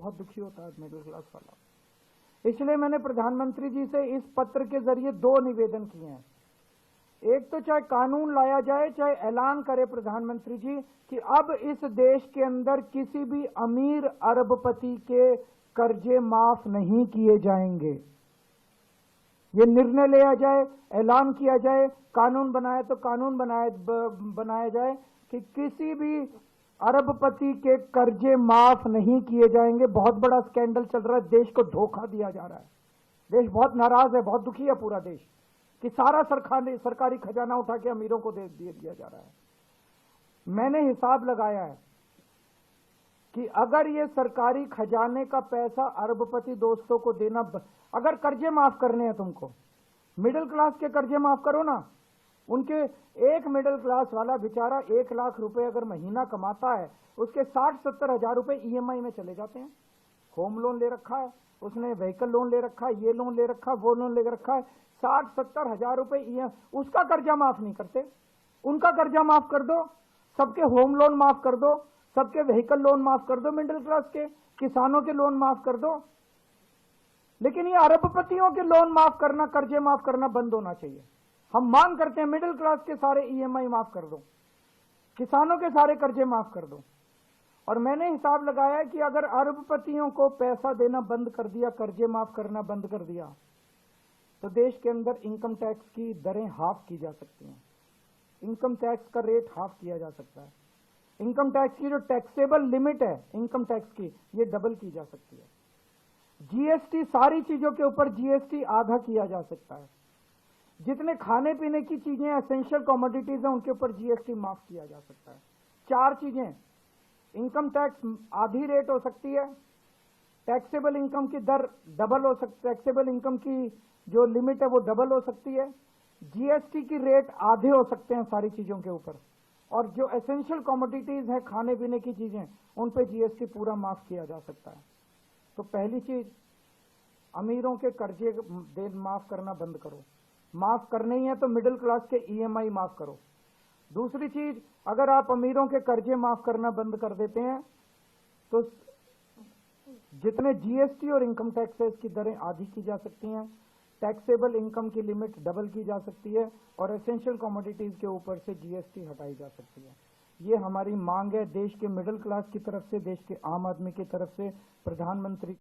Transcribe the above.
बहुत दुखी होता है मिडिल क्लास वाला। इसलिए मैंने प्रधानमंत्री जी से इस पत्र के जरिए दो निवेदन किए हैं। एक तो चाहे कानून लाया जाए, चाहे ऐलान करे प्रधानमंत्री जी कि अब इस देश के अंदर किसी भी अमीर अरबपति के कर्जे माफ नहीं किए जाएंगे। ये निर्णय लिया जाए, ऐलान किया जाए, कानून बनाए तो कानून बनाया जाए कि किसी भी अरबपति के कर्जे माफ नहीं किए जाएंगे। बहुत बड़ा स्कैंडल चल रहा है, देश को धोखा दिया जा रहा है। देश बहुत नाराज है, बहुत दुखी है पूरा देश कि सारा सरकारी खजाना उठा के अमीरों को दे दिया जा रहा है। मैंने हिसाब लगाया है कि अगर ये सरकारी खजाने का पैसा अरबपति दोस्तों को देना, अगर कर्जे माफ करने हैं तुमको, मिडिल क्लास के कर्जे माफ करो ना। उनके एक मिडिल क्लास वाला बेचारा 1 लाख रुपए अगर महीना कमाता है, उसके 60-70 हजार रुपए ईएमआई में चले जाते हैं। होम लोन ले रखा है उसने, व्हीकल लोन ले रखा है, ये लोन ले रखा है, वो लोन ले रखा है, 60-70 हजार रुपए उसका कर्जा माफ नहीं करते। उनका कर्जा माफ कर दो, सबके होम लोन माफ कर दो, सबके व्हीकल लोन माफ कर दो, मिडिल क्लास के किसानों के लोन माफ कर दो। लेकिन ये अरबपतियों के लोन माफ करना, कर्जे माफ करना बंद होना चाहिए। हम मांग करते हैं मिडिल क्लास के सारे ईएमआई माफ कर दो, किसानों के सारे कर्जे माफ कर दो। और मैंने हिसाब लगाया कि अगर अरबपतियों को पैसा देना बंद कर दिया, कर्जे माफ करना बंद कर दिया, तो देश के अंदर इनकम टैक्स की दरें हाफ की जा सकती हैं। इनकम टैक्स का रेट हाफ किया जा सकता है। इनकम टैक्स की जो टैक्सेबल लिमिट है इनकम टैक्स की, ये डबल की जा सकती है। जीएसटी, सारी चीजों के ऊपर जीएसटी आधा किया जा सकता है। जितने खाने पीने की चीजें एसेंशियल कमोडिटीज हैं उनके ऊपर जीएसटी माफ किया जा सकता है। 4 चीजें, इनकम टैक्स आधी रेट हो सकती है, टैक्सेबल इनकम की दर डबल हो सकती है, टैक्सेबल इनकम की जो लिमिट है वो डबल हो सकती है, जीएसटी की रेट आधे हो सकते हैं सारी चीजों के ऊपर, और जो एसेंशियल कमोडिटीज है खाने पीने की चीजें उन पे जीएसटी पूरा माफ किया जा सकता है। तो पहली चीज, अमीरों के कर्जे माफ करना बंद करो। माफ करने ही है तो मिडिल क्लास के ईएमआई माफ करो। दूसरी चीज, अगर आप अमीरों के कर्जे माफ करना बंद कर देते हैं तो जितने जीएसटी और इनकम टैक्स है इसकी दरें आधी की जा सकती हैं, टैक्सेबल इनकम की लिमिट डबल की जा सकती है, और एसेंशियल कमोडिटीज के ऊपर से जीएसटी हटाई जा सकती है। ये हमारी मांग है देश के मिडिल क्लास की तरफ से, देश के आम आदमी की तरफ से। प्रधानमंत्री